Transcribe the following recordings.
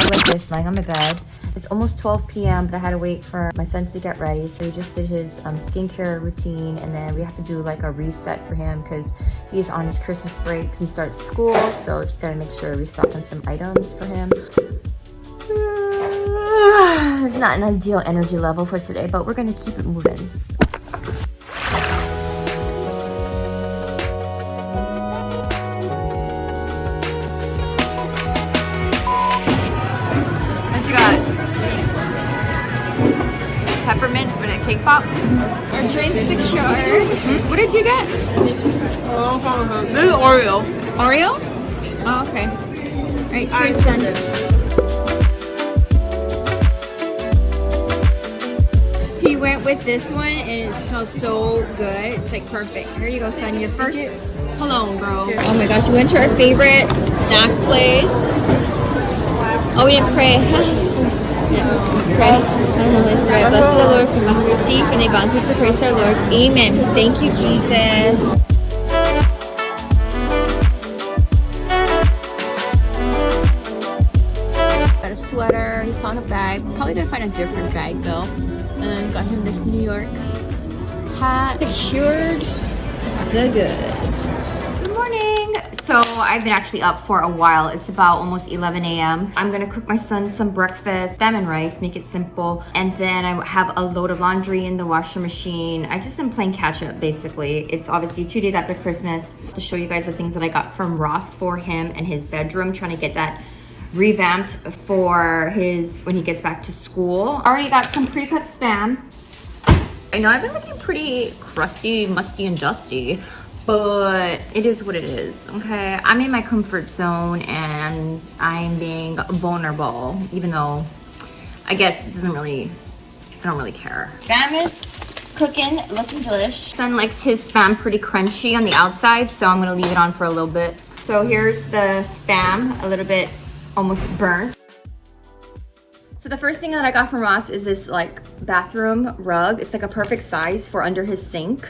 lie like this, lying on my bed. It's almost 12 p.m., but I had to wait for my son to get ready. So he just did his skincare routine, and then we have to do like a reset for him because he's on his Christmas break. He starts school, so just gotta make sure we stock on some items for him. It's not an ideal energy level for today, but we're gonna keep it moving. Peppermint with a cake pop. Our drink's Decor. What did you get? This is Oreo. Oreo? Oh, okay. Alright, cheers, son. He went with this one and it smells so good. It's like perfect. Here you go, son. Your first cologne, bro. Oh my gosh, we went to our favorite snack place. Oh, we didn't pray. Yeah, pray. Bless the Lord for what we receive and they bound to praise our Lord. Amen. Thank you, Jesus. Got a sweater. He found a bag. Probably gonna find a different bag though. And got him this New York hat. Secured the goods. Good morning. So I've been actually up for a while. It's about almost 11 a.m. I'm gonna cook my son some breakfast, salmon rice, make it simple. And then I have a load of laundry in the washer machine. I just am playing catch up basically. It's obviously 2 days after Christmas. To show you guys the things that I got from Ross for him and his bedroom, trying to get that revamped for his when he gets back to school. Already got some pre-cut Spam. I know I've been looking pretty crusty, musty, and dusty, but it is what it is, okay? I'm in my comfort zone and I'm being vulnerable, even though I guess it doesn't really, I don't really care. Spam is cooking, looking delish. Son likes his Spam pretty crunchy on the outside, so I'm gonna leave it on for a little bit. So here's the Spam, a little bit almost burnt. So the first thing that I got from Ross is this like bathroom rug. It's like a perfect size for under his sink.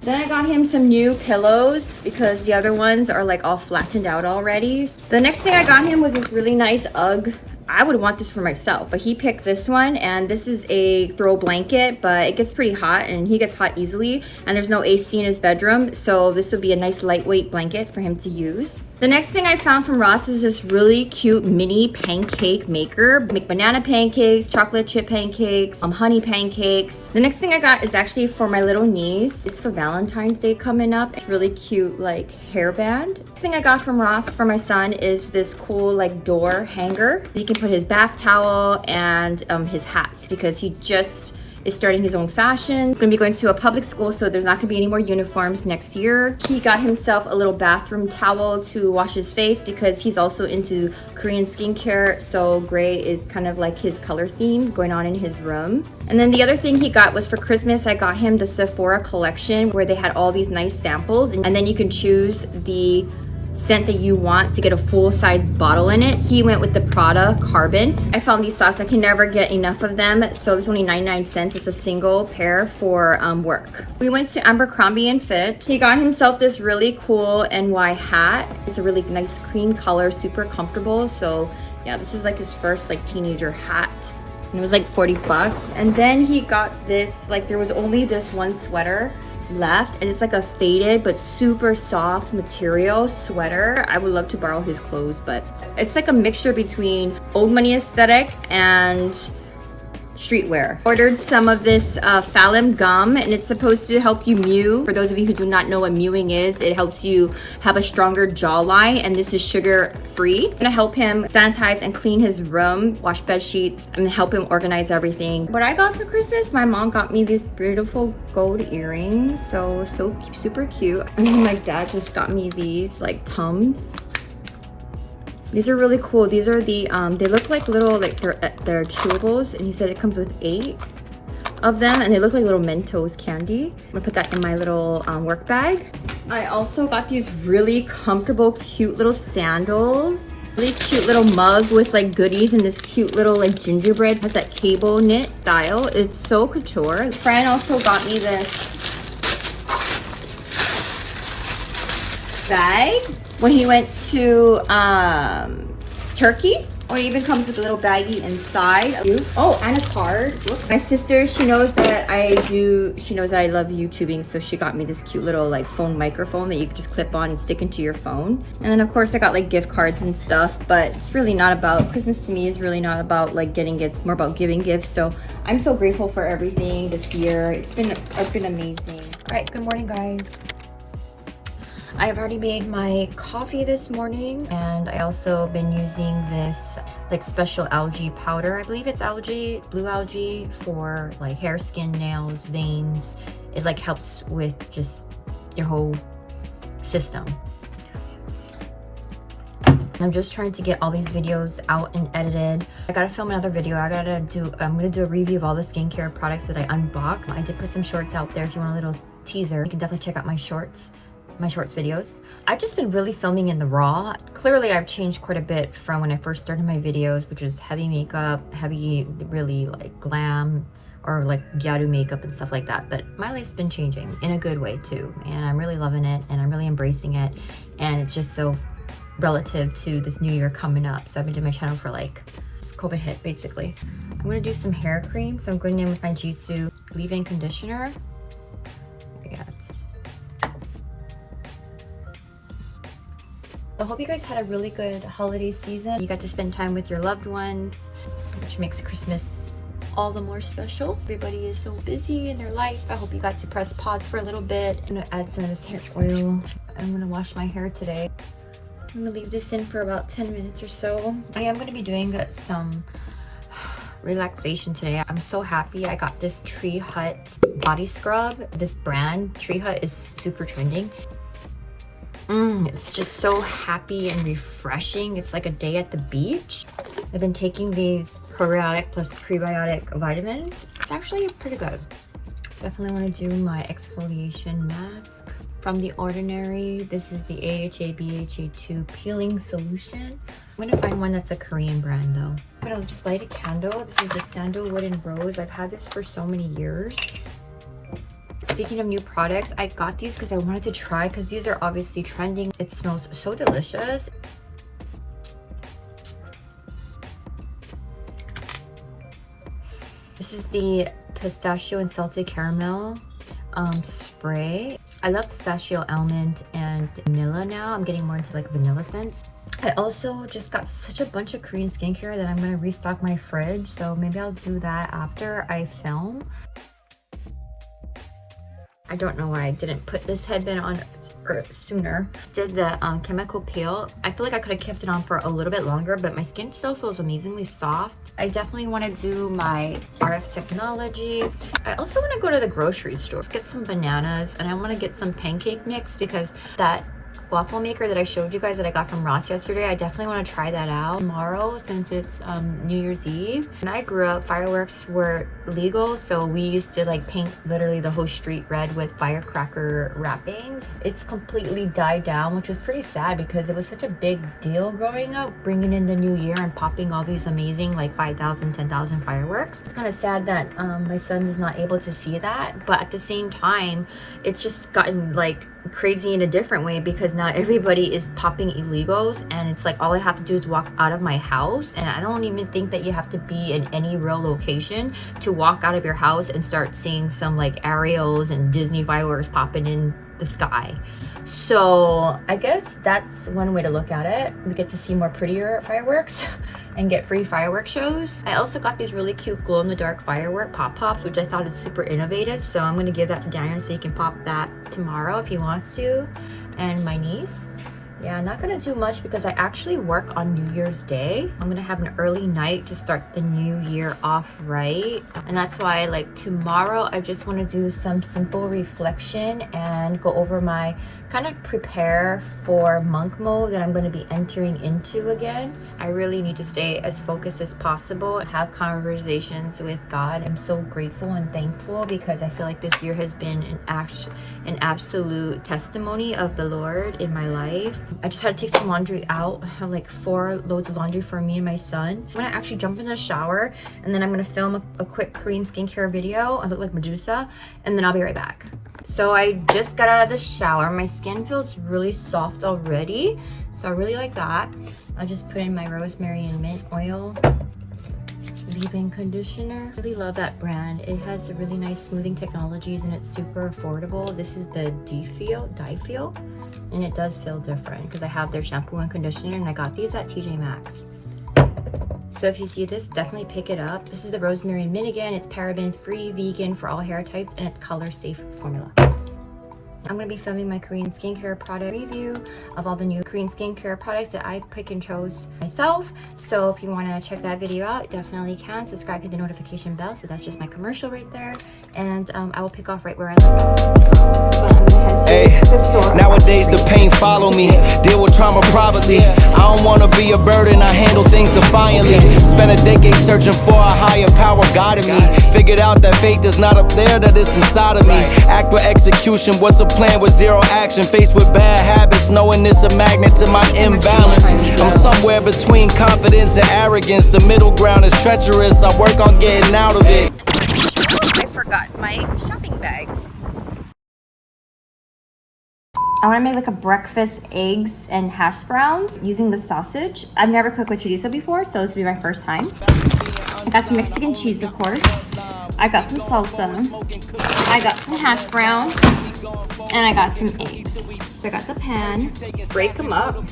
Then I got him some new pillows because the other ones are like all flattened out already. The next thing I got him was this really nice UGG. I would want this for myself, but he picked this one, and this is a throw blanket, but it gets pretty hot and he gets hot easily, and there's no AC in his bedroom, so this would be a nice lightweight blanket for him to use. The next thing I found from Ross is this really cute mini pancake maker. Make banana pancakes, chocolate chip pancakes, honey pancakes. The next thing I got is actually for my little niece. It's for Valentine's Day coming up. It's really cute like hairband. Next thing I got from Ross for my son is this cool like door hanger. He can put his bath towel and his hats because he just is starting his own fashion. He's gonna be going to a public school, so there's not gonna be any more uniforms next year. He got himself a little bathroom towel to wash his face because he's also into Korean skincare, so gray is kind of like his color theme going on in his room. And then the other thing he got was for Christmas, I got him the Sephora collection where they had all these nice samples, and then you can choose the scent that you want to get a full-size bottle in it. He went with the Prada Carbon. I found these socks. I can never get enough of them, so it's only 99 cents. It's a single pair for work. We went to Abercrombie & Fitch. He got himself this really cool NY hat. It's a really nice cream color, super comfortable. So yeah, this is like his first like teenager hat, and it was like 40 bucks. And then he got this, like there was only this one sweater left, and it's like a faded but super soft material sweater. I would love to borrow his clothes, but it's like a mixture between old money aesthetic and streetwear. Ordered some of this Phalum gum, and it's supposed to help you mew. For those of you who do not know what mewing is, it helps you have a stronger jawline, and this is sugar free. I'm gonna help him sanitize and clean his room, wash bed sheets, and help him organize everything. What I got for Christmas, my mom got me these beautiful gold earrings, so super cute. And then my dad just got me these like Tums. These are really cool. These are the, they look like little, like they're chewables, and he said it comes with 8 of them, and they look like little Mentos candy. I'm gonna put that in my little work bag. I also got these really comfortable, cute little sandals. Really cute little mug with like goodies, and this cute little like gingerbread. Has that cable knit style. It's so couture. A friend also got me this bag when he went to Turkey. Oh, it even comes with a little baggie inside. Oh, and a card. Look. My sister, she knows that I love YouTubing, so she got me this cute little like phone microphone that you can just clip on and stick into your phone. And then of course I got like gift cards and stuff, but it's really not about, Christmas to me is really not about like getting gifts, more about giving gifts. So I'm so grateful for everything this year. It's been amazing. All right, good morning guys. I have already made my coffee this morning, and I also been using this like special algae powder. I believe it's algae, blue algae, for like hair, skin, nails, veins. It like helps with just your whole system. I'm just trying to get all these videos out and edited. I gotta film another video. I'm gonna do a review of all the skincare products that I unboxed. I did put some shorts out there. If you want a little teaser, you can definitely check out my shorts videos. I've just been really filming in the raw. Clearly I've changed quite a bit from when I first started my videos, which was heavy makeup, heavy, really like glam or like Gyaru makeup and stuff like that. But my life's been changing in a good way too, and I'm really loving it and I'm really embracing it, and it's just so relative to this new year coming up. So I've been doing my channel for like COVID hit basically. I'm gonna do some hair cream, so I'm going in with my Jisoo leave-in conditioner. Yeah, I hope you guys had a really good holiday season. You got to spend time with your loved ones, which makes Christmas all the more special. Everybody is so busy in their life. I hope you got to press pause for a little bit. I'm gonna add some of this hair oil. I'm gonna wash my hair today. I'm gonna leave this in for about 10 minutes or so. I am gonna be doing some relaxation today. I'm so happy I got this Tree Hut body scrub. This brand, Tree Hut, is super trending. It's just so happy and refreshing. It's like a day at the beach. I've been taking these probiotic plus prebiotic vitamins. It's actually pretty good. Definitely want to do my exfoliation mask from The Ordinary. This is the AHA BHA2 peeling solution. I'm gonna find one that's a Korean brand though. But I'll just light a candle. This is the Sandalwood and Rose. I've had this for so many years. Speaking of new products, I got these because I wanted to try, because these are obviously trending. It smells so delicious. This is the pistachio and salted caramel spray. I love pistachio, almond, and vanilla now. I'm getting more into like vanilla scents. I also just got such a bunch of Korean skincare that I'm going to restock my fridge. So maybe I'll do that after I film. I don't know why I didn't put this headband on sooner. Did the chemical peel. I feel like I could have kept it on for a little bit longer, but my skin still feels amazingly soft. I definitely want to do my RF technology. I also want to go to the grocery store, get some bananas, and I want to get some pancake mix, because that waffle maker that I showed you guys that I got from Ross yesterday, I definitely want to try that out tomorrow, since it's New Year's Eve. When I grew up, fireworks were legal, so we used to like paint literally the whole street red with firecracker wrappings. It's completely died down, which was pretty sad because it was such a big deal growing up, bringing in the new year and popping all these amazing like 5,000, 10,000 fireworks. It's kind of sad that my son is not able to see that, but at the same time, it's just gotten like crazy in a different way, because now everybody is popping illegals, and it's like all I have to do is walk out of my house, and I don't even think that you have to be in any real location to walk out of your house and start seeing some like Ariels and Disney fireworks popping in the sky. So I guess that's one way to look at it. We get to see more prettier fireworks and get free firework shows. I also got these really cute glow-in-the-dark firework pop-pops, which I thought is super innovative. So I'm going to give that to Daniel so he can pop that tomorrow if he wants to. And my niece. Yeah, I'm not gonna do much because I actually work on New Year's Day. I'm gonna have an early night to start the new year off right. And that's why like tomorrow I just wanna do some simple reflection and go over my kind of prepare for monk mode that I'm gonna be entering into again. I really need to stay as focused as possible and have conversations with God. I'm so grateful and thankful because I feel like this year has been an absolute testimony of the Lord in my life. I just had to take some laundry out. I have like 4 loads of laundry for me and my son. I'm gonna actually jump in the shower and then I'm gonna film a quick Korean skincare video. I look like Medusa, and then I'll be right back. So I just got out of the shower. My skin feels really soft already, so I really like that. I'll just put in my rosemary and mint oil leave-in conditioner. Really love that brand. It has a really nice smoothing technologies and it's super affordable. This is the Difeel, and it does feel different because I have their shampoo and conditioner, and I got these at TJ Maxx. So if you see this, definitely pick it up. This is the rosemary and mint again. It's paraben free, vegan for all hair types, and it's color safe formula. I'm going to be filming my Korean skincare product review of all the new Korean skincare products that I pick and chose myself. So if you want to check that video out, definitely can. Subscribe, hit the notification bell. So that's just my commercial right there. And I will pick off right where I left off. So I'm going to head to the store. Nowadays the pain follow me. Deal with trauma privately. I don't want to be a burden. I handle things defiantly. Spent a decade searching for a higher power guiding me. Figured out that faith is not up there, that it's inside of me. Act with execution. What's a plan with zero action? Faced with bad habits, knowing it's a magnet to my imbalance. I'm somewhere between confidence and arrogance. The middle ground is treacherous. I work on getting out of it. I forgot my shopping bags. I want to make like a breakfast eggs and hash browns using the sausage. I've never cooked with chorizo before, so this will be my first time. I got some Mexican cheese, of course. I got some salsa. I got some hash browns. And I got some eggs. So I got the pan. Break them up.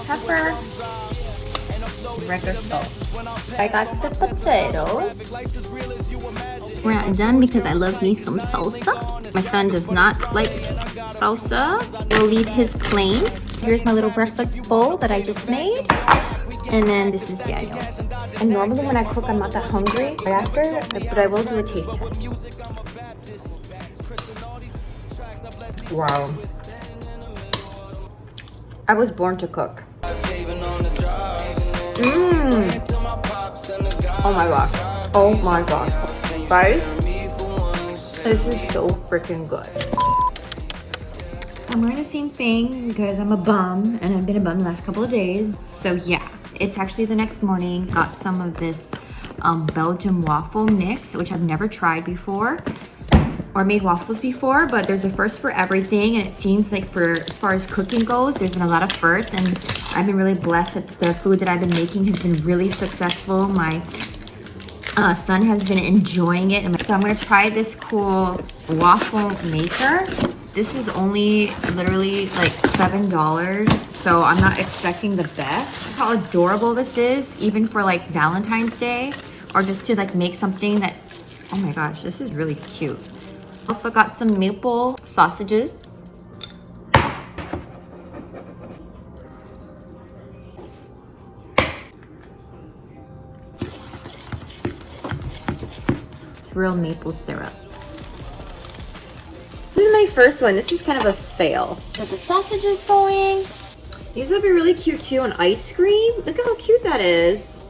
Pepper. Regular salt. I got the potatoes. We're not done because I love me some salsa. My son does not like salsa. We'll leave his plain. Here's my little breakfast bowl that I just made. And then this is Daniel's. And normally when I cook, I'm not that hungry right after, but I will do a taste test. Wow. I was born to cook. Oh my gosh. Oh my gosh. Guys, this is so freaking good. I'm wearing the same thing because I'm a bum and I've been a bum the last couple of days. So yeah, it's actually the next morning. Got some of this Belgian waffle mix, which I've never tried before or made waffles before, but there's a first for everything. And it seems like as far as cooking goes, there's been a lot of firsts, and I've been really blessed that the food that I've been making has been really successful. My son has been enjoying it. So I'm gonna try this cool waffle maker. This was only literally like $7, so I'm not expecting the best. Look how adorable this is, even for like Valentine's Day, or just to like make something that, oh my gosh, this is really cute. Also got some maple sausages. It's real maple syrup. This is my first one. This is kind of a fail. Got the sausages going. These would be really cute too on ice cream. Look at how cute that is.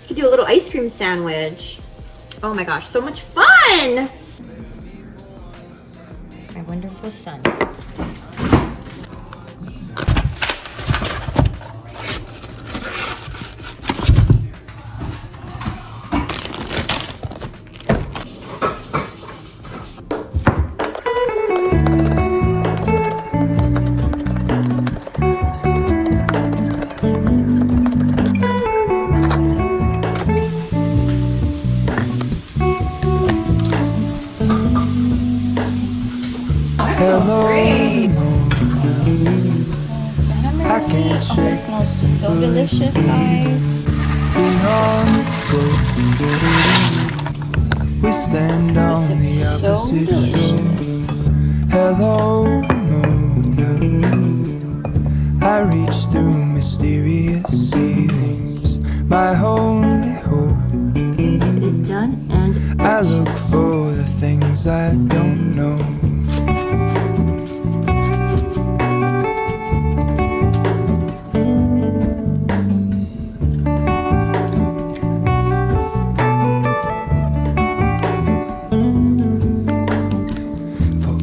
You could do a little ice cream sandwich. Oh my gosh, so much fun! My wonderful son. So delicious, guys. We stand on the opposite shore. Hello, moon. I reach through mysterious ceilings. My only hope Is done, and I look for the things I don't know.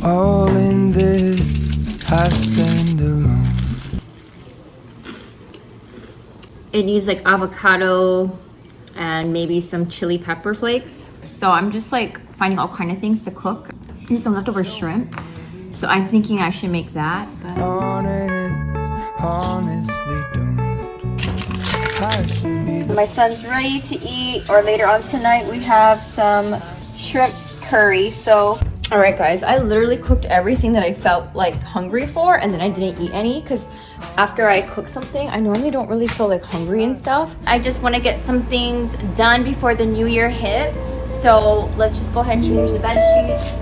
All in this, I stand alone. It needs like avocado and maybe some chili pepper flakes. So I'm just like finding all kind of things to cook. There's some leftover shrimp. So I'm thinking I should make that. But... honestly don't. I should be the My son's ready to eat, or later on tonight we have some shrimp curry. So, all right guys, I literally cooked everything that I felt like hungry for, and then I didn't eat any because after I cook something, I normally don't really feel like hungry and stuff. I just want to get some things done before the new year hits. So let's just go ahead and change the bed sheets.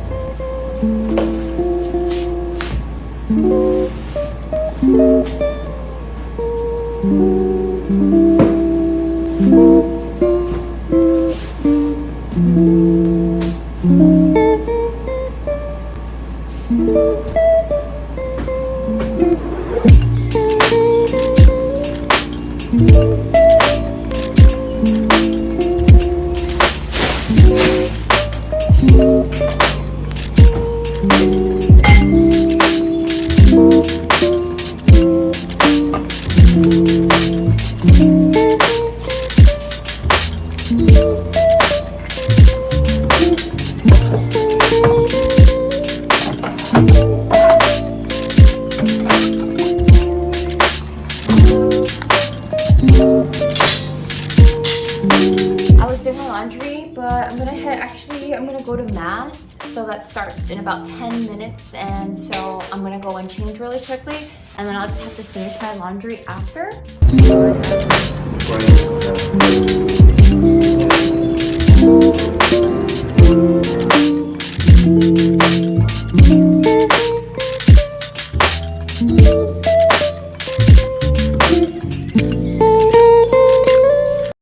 I'm gonna go to mass, so that starts in about 10 minutes, and so I'm gonna go and change really quickly, and then I'll just have to finish my laundry after.